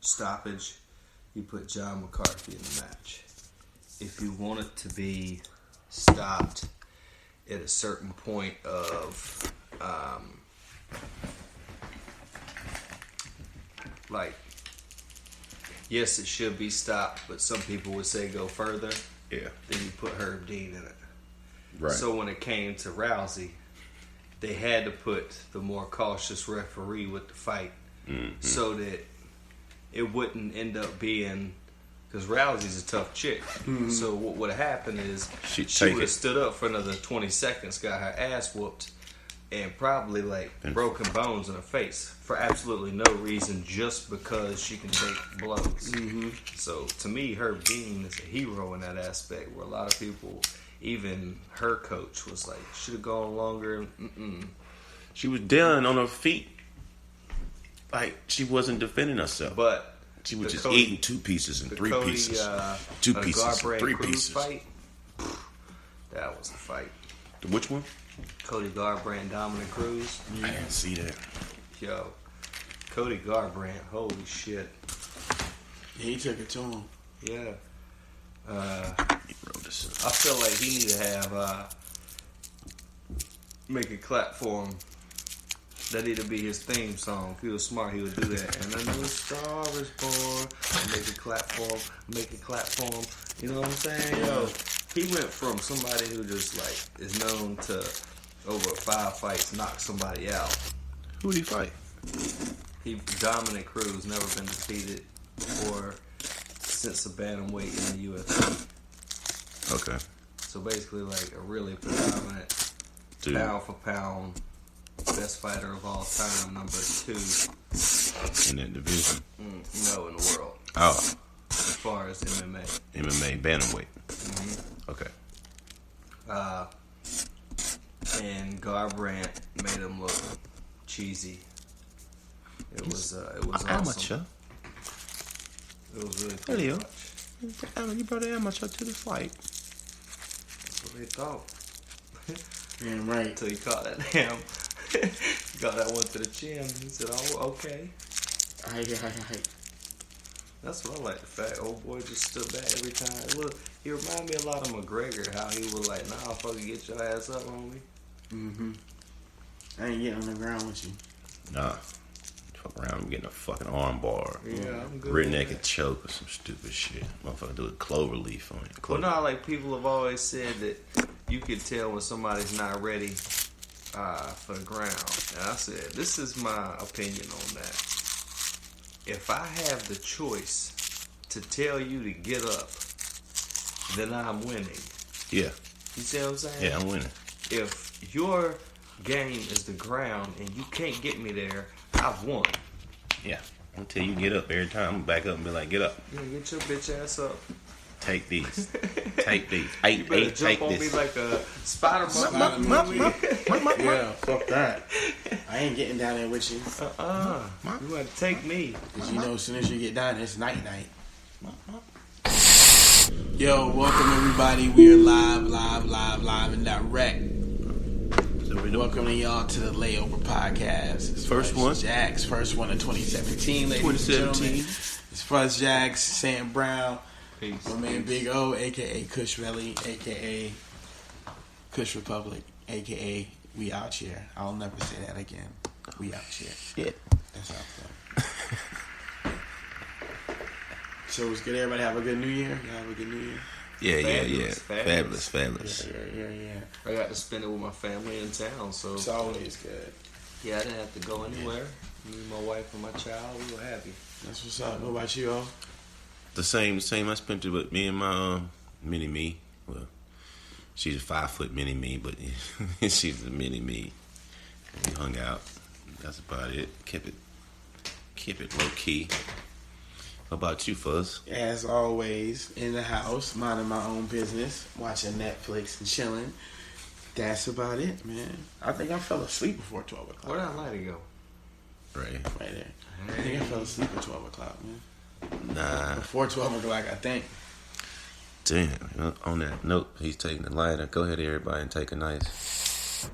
stoppage, you put John McCarthy in the match. If you want it to be stopped at a certain point of, like, yes, it should be stopped, but some people would say go further. Yeah. Then you put Herb Dean in it. Right. So when it came to Rousey, they had to put the more cautious referee with the fight, so that it wouldn't end up being, because Rousey's a tough chick. So what would have happened is she would have stood up for another 20 seconds, got her ass whooped, and probably broken bones in her face for absolutely no reason, just because she can take blows. So to me, Herb Dean is a hero in that aspect, where a lot of people, even her coach, was like, should have gone longer. She was down on her feet, like she wasn't defending herself. But she was just eating 2 pieces and 3 pieces, 2 pieces and 3 pieces. Fight, that was the fight. Which one? Cody Garbrandt, Dominic Cruz. I didn't see that. Yo, Cody Garbrandt, holy shit. He took it to him. Yeah. He wrote this up. I feel like he need to have make a clap for him. That need to be his theme song. If he was smart, he would do that. And a new star is born. Make a clap for him. Make a clap for him. You know what I'm saying? Yo, he went from somebody who just is known to over 5 fights knock somebody out. Who did he fight? Dominic Cruz, never been defeated or since a bantamweight in the UFC. Okay. So basically, a really predominant pound for pound best fighter of all time, number 2 in that division. No, in the world. Oh, as far as MMA. MMA bantamweight. Okay. And Garbrandt made him look cheesy. It was awesome. Amateur. It was really cool. You brought an amateur to the fight. That's what they thought. Damn right. Until he caught that damn. Got that one to the chin. He said, "Oh, okay." That's what I like. The fact old boy just stood back every time. Look, he reminded me a lot of McGregor. How he was like, "Nah, I'll fucking get your ass up, homie." I ain't getting on the ground with you. Nah. Fuck around, I'm getting a fucking arm bar. Yeah, I'm good. Rear naked choke or some stupid shit. Motherfucker do a clover leaf on it. Well, no, people have always said that you can tell when somebody's not ready for the ground. And I said, this is my opinion on that. If I have the choice to tell you to get up, then I'm winning. Yeah. You see what I'm saying? Yeah, I'm winning. If your game is the ground and you can't get me there, I've won. Yeah. Until you get up every time, I'm back up and be like, get up. Yeah, get your bitch ass up. Take these. Take these. You better jump on me like a spider monkey. Yeah, fuck that. I ain't getting down there with you. You want to take me. Because you know as soon as you get down there, it's night. Yo, welcome everybody. We are live and direct. Welcome y'all to the Layover podcast. It's First one. Jaxx, first one in 2017, ladies and gentlemen. It's Fuzz Jaxx, Sam Brown. Peace. My man Big O, a.k.a. Kushavellii, a.k.a. Kush Republic, a.k.a. we out here. I'll never say that again. We out here. Shit. That's how I feel. So it's good. Everybody have a good New Year? You have a good New Year? Yeah. Fabulous. Yeah. I got to spend it with my family in town, so It's always good. yeah, I didn't have to go anywhere. Me, my wife, and my child, we were happy. That's what's up. What about you, all? The same. I spent it with me and my mini-me. Well, she's a 5-foot mini-me, but she's a mini-me. And we hung out. That's about it. Keep it low-key. What about you, Fuzz? As always, in the house, minding my own business, watching Netflix and chilling. That's about it, man. I think I fell asleep before 12 o'clock. Where'd that lighter go? Right there. I think I fell asleep at 12 o'clock, man. Nah. Before 12 o'clock, I think. Damn. On that note, he's taking the lighter. Go ahead, everybody, and take a nice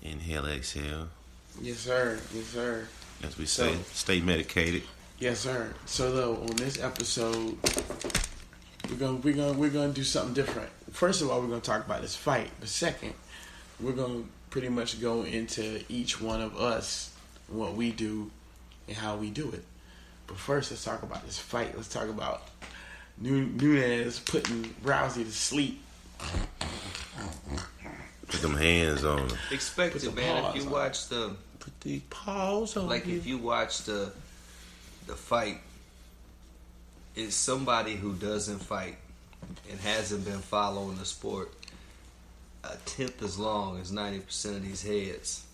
inhale, exhale. Yes, sir. As we say, stay medicated. Yes, sir. So though, on this episode, we're gonna do something different. First of all, we're gonna talk about this fight. But second, we're gonna pretty much go into each one of us, what we do, and how we do it. But first, let's talk about this fight. Let's talk about Nunes putting Rousey to sleep. Put them hands on her. Expected, man. If you watch the Put the paws on. like, if you watch the fight, it's somebody who doesn't fight and hasn't been following the sport a tenth as long as 90% of these heads.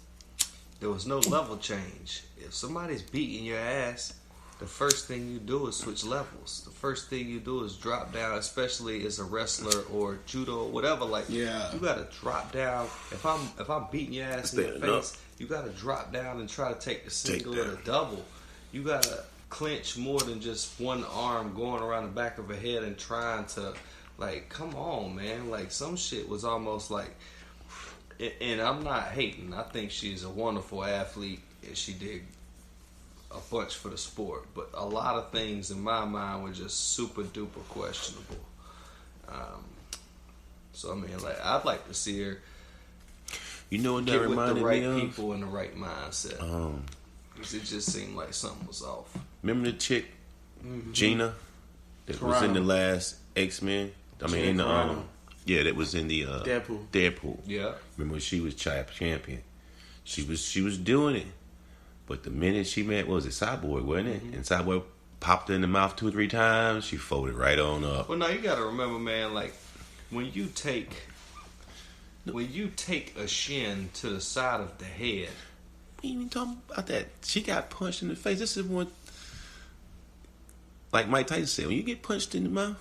There was no level change. If somebody's beating your ass, the first thing you do is switch levels. The first thing you do is drop down, especially as a wrestler or judo or whatever. Like, Yeah. you gotta drop down. If I'm beating your ass in Standing your face, up. you gotta drop down and try to take the single Take or the that. double. You gotta clench more than just one arm going around the back of her head and trying to, like, come on, man. Like, some shit was almost like, and I'm not hating. I think she's a wonderful athlete and she did a bunch for the sport. But a lot of things in my mind were just super duper questionable. So, I mean, like, I'd like to see her You know what that get with the reminded right me of? people in the right mindset. 'Cause it just seemed like something was off. Remember the chick, Gina, that was in the last X-Men? I mean, in the Carano. yeah, that was in the Deadpool. Yeah. Remember when she was champion? She was doing it, but the minute she met, what was it, Cyborg, wasn't it? And Cyborg popped her in the mouth 2 or 3 times. She folded right on up. Well, no, you got to remember, man. Like, when you take a shin to the side of the head, We ain't even talking about that. She got punched in the face. This is what, like Mike Tyson said, when you get punched in the mouth,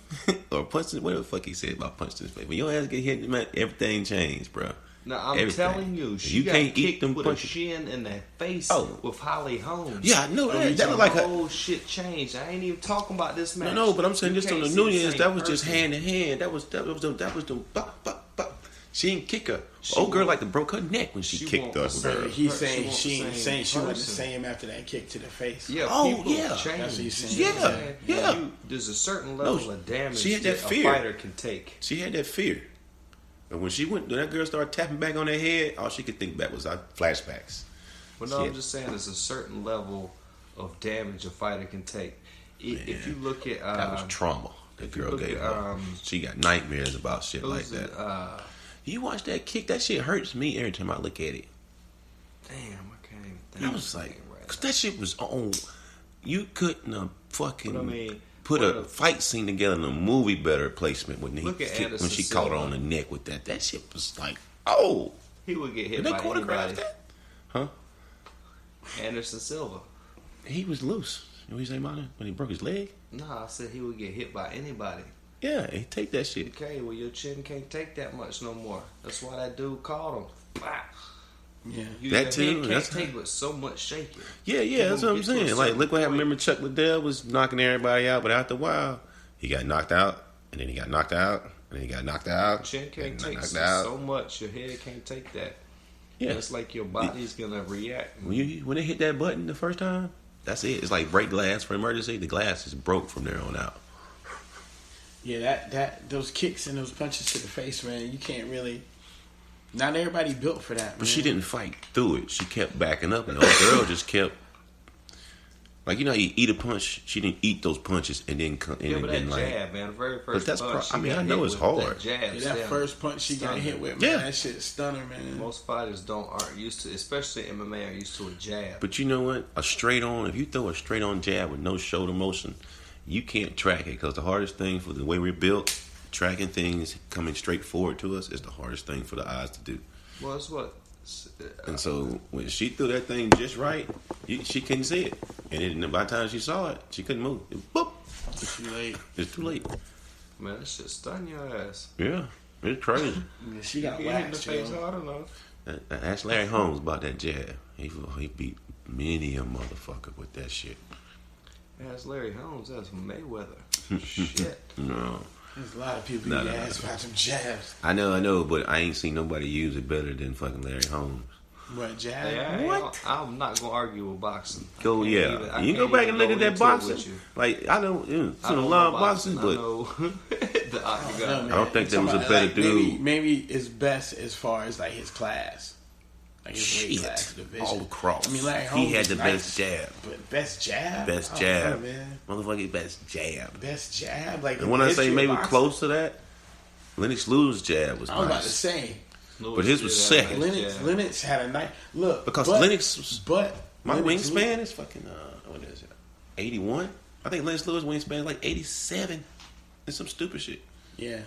or punched in, whatever the fuck he said about punched in the face, when your ass get hit in the mouth, everything changed, bro. now I'm Everything. telling you, she You got can't eat kicked them with punches. a shin in the face Oh. with Holly Holmes. Yeah, I know that. That The looked like a whole shit changed. I ain't even talking about this match. no, but I'm saying You just on can't the see Nunez, same that was just person. hand to hand. That was the bop, bop, bop. She didn't kick her. Old girl like to broke her neck when she kicked won't- us. Sir, Girl. He's She saying won't she ain't same saying she wasn't the person. same after that kick to the face. Yeah, Oh, people yeah. change. That's what he's saying. You know what I'm Yeah, saying? yeah. There's a certain level No, of damage she had that a fear. fighter can take. She had that fear. But when that girl started tapping back on her head, all she could think about was flashbacks. But no, Yeah. I'm just saying there's a certain level of damage a fighter can take. If you look at That was trauma that girl look gave at, her. She got nightmares about shit what like was it? that. You watch that kick, that shit hurts me every time I look at it. Damn, I can't even think. I was like, right cause that shit was on. You couldn't have fucking But I mean, put what a if- fight scene together in a movie better placement when Look at when Anderson she caught her Silva. on the neck with that. That shit was like, oh, he would get hit did they by choreograph anybody. that? Huh? Anderson Silva. He was loose. You know what you say about it? When he broke his leg? Nah, I said he would get hit by anybody. Yeah, he take that shit. Okay, well your chin can't take that much no more. That's why that dude called him. Bah. Yeah. Your That too, head can't that's- take but so much shaking. Yeah, You that's gonna what I'm get to a saying. Like, certain look what happened. point. Remember Chuck Liddell was knocking everybody out, but after a while, he got knocked out, and then he got knocked out, and then he got knocked out, Chin can't and take knocked so out. much. Your head can't take that. Yeah, It's like your body's gonna react. when they hit that button the first time, that's it. It's like break glass for emergency. The glass is broke from there on out. Yeah, that those kicks and those punches to the face, man, you can't really. Not everybody built for that, man. But she didn't fight through it. She kept backing up, and the old girl just kept. Like, you know how you eat a punch? She didn't eat those punches and then Yeah, but that then like. jab, man, the very first But that's punch. I she mean, got I know hit it's with, hard. That, jab, Yeah, that stunner. first punch she got Stunner. hit with, Yeah. man, that shit stunner, man. Most fighters aren't used to, especially MMA, are used to a jab. But you know what? If you throw a straight on jab with no shoulder motion, you can't track it because the hardest thing for the way we're built, tracking things coming straight forward to us is the hardest thing for the eyes to do. Well, it's what. And so when she threw that thing just right, she couldn't see it. And then by the time she saw it, she couldn't move. Boop. It's too late. It's too late. Man, that shit stun your ass. Yeah, it's crazy. Yeah, she got You get hit in the waxed, face yo. hard enough. Ask Larry Holmes about that jab. He beat many a motherfucker with that shit. Ask Larry Holmes. That's Mayweather. Shit. No. There's a lot of people No. you ask about some jabs. I know, but I ain't seen nobody use it better than fucking Larry Holmes. What, jab? Yeah, What? I'm not gonna argue with boxing. Go you go back and look at that boxing. Like I know, I don't love know boxing, but I know the octagon. I don't think there was a better dude. Maybe it's best as far as like his class. Like his weight class Shit, division. all across. I mean, like he had the nice, best jab. But best jab? Best I jab. don't know, man. Motherfucking best jab. Best jab? Like, And when I say maybe boxing, close to that, Lennox Lewis's jab was I was about to nice. say. But his was second. Lennox had a nice look. Because Lennox, my wingspan is fucking, what is it, 81? I think Lennox Lewis' wingspan is like 87. It's some stupid shit. Yeah.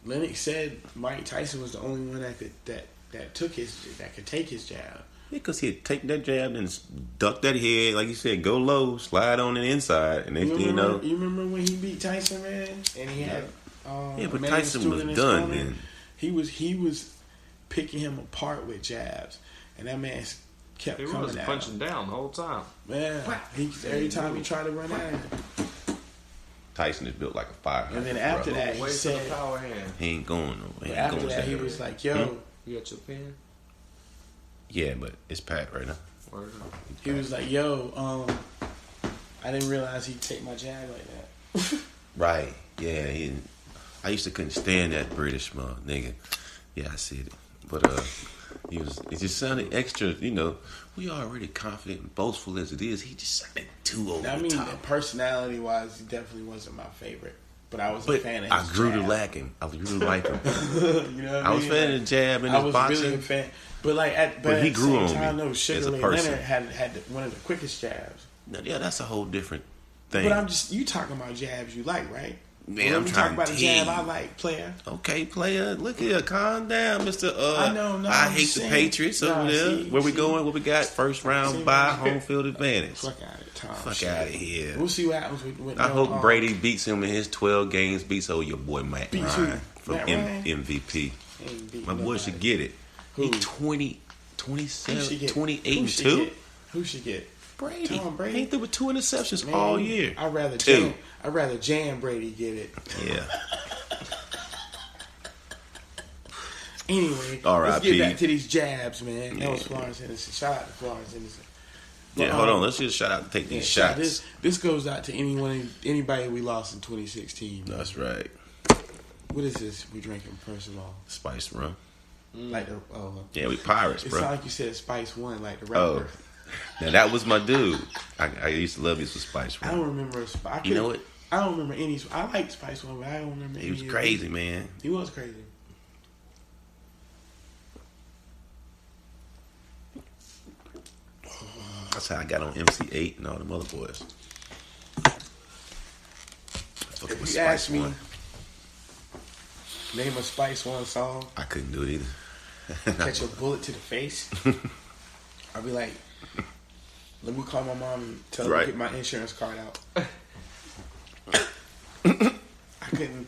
Lennox said Mike Tyson was the only one that could take his jab. Yeah, because he'd take that jab and duck that head, like you said, go low, slide on the inside, and next thing you know. You remember when he beat Tyson, man? And he had but Tyson was done then. He was picking him apart with jabs, and that man kept He coming was at punching him. down the whole time. Man, every time he tried to run at him. Tyson is built like a fire. And then after that, he Wait for said, the power hand. He ain't going nowhere. He ain't after going that, he nowhere. was like, yo, You got your pen? Yeah, but it's packed right now. Word up. he was like, yo, I didn't realize he'd take my jab like that. Right. Yeah. I used to couldn't stand that British nigga. Yeah, I said it. But it just sounded extra, we already confident and boastful as it is. He just sounded too over the top. Personality wise, he definitely wasn't my favorite. But I was a fan of his I grew jab. to like him. I grew to like him. You know what I was a fan of the jab and I his was boxing. really a fan. But like But he at the grew same on time, me though, as Sugar a Ray person. Leonard had one of the quickest jabs. Yeah, that's a whole different thing. But you talking about jabs you like, right? Man, I'm talking trying about to the tell jab you. I like, player. Okay, player, look here, calm down, Mister. I know, no, I I'm hate just the saying. Patriots over Nah, there. see, Where we see. going? What we got? First round See, bye, man. home field advantage. Fuck out of it, Tom. Fuck Shit. out of here. We'll see what happens with I hope Brady beats him in his 12 games. Beats your boy Matt Beats who? Ryan from Matt Ryan? MVP. Ain't beating My boy nobody. should get it. Who? He 20, Who 27, should get? 28 and Who should 2. get? Who should get? Brady. Tom Brady? He threw with 2 interceptions Man, all year. I'd rather 2. Jan Brady get it. Yeah. Anyway, let's R.I.P. get back to these jabs, man. That was Yeah. Florence Henderson. Shout out to Florence Henderson. Yeah, hold on. Let's just shout out to take these Yeah, shots. This goes out to anybody we lost in 2016. man. That's right. What is this we drinking, first of all? Spice rum. Like the Yeah, we pirates, it's bro. not like you said Spice One, like the Oh, rapper. now that was my dude. I used to love his Spice I rum. don't remember. You know what? I don't remember any. I liked Spice One, but I don't remember. He any was of crazy, it. man. He was crazy. That's how I got on MC8 and all them other boys. If you ask me, name a Spice One song, I couldn't do it either. catch a bullet to the face, I'll be like, let me call my mom and tell her Right. to get my insurance card out. I couldn't.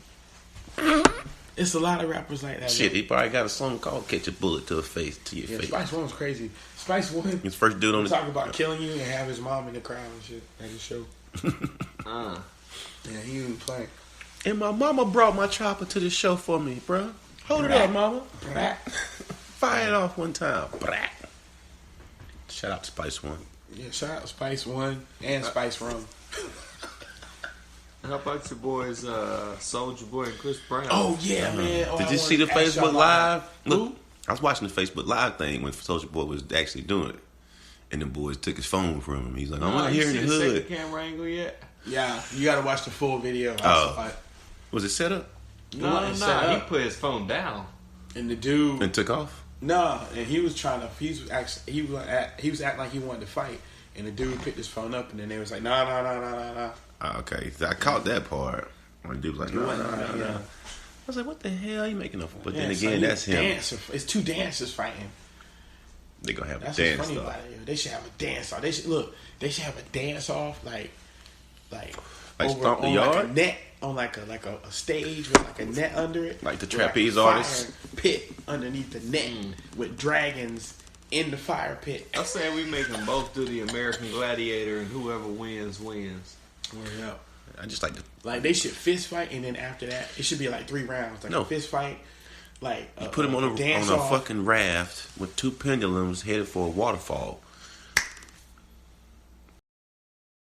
It's a lot of rappers like that. Shit, though. he probably got a song called "Catch a Bullet to your face." Yeah, face. Spice One was crazy. Spice One His first dude on the talk about killing you and have his mom in the crowd and shit at his show. Yeah, he ain't playing. And my mama brought my chopper to the show for me, bro. Hold it up, mama. Fire it off one time. Brat. Shout out to Spice One. Yeah, shout out to Spice One and Spice Rum. How about your boys, Soulja Boy and Chris Brown? Oh yeah, man. Oh, Did I you see the wanted to ask y'all Facebook about Live? that. Look, I was watching the Facebook Live thing when Soulja Boy was actually doing it, and the boys took his phone from him. He's like, "I'm out you here in see the the hood." second camera angle yet? Yeah, you gotta watch the full video. Oh. Was it set up No, It's set he up. put his phone down. And the dude, and took off? no, and he was trying to. He was acting like he wanted to fight, and the dude picked his phone up, and then they was like, nah. Okay, so I caught that part. When the dude was like, "No, no, no, no." Yeah. I was like, "What the hell are you making up for?" But then Yeah, so again, he that's him. It's two dancers fighting. They gonna have That's a what's dance funny though. about it. They should have a dance off. They should have a dance off like over Stomp the on yard? like a net on like a stage with like a net under it, Like the with trapeze a fire artists? pit underneath the net with dragons in the fire pit. I'm saying we make them both do the American Gladiator, and whoever wins, wins. Word up. I just like to. Like they should fist fight, and then after that, it should be like 3 rounds. Like No. a fist fight, like you put him on a dance on a off. fucking raft with two pendulums headed for a waterfall.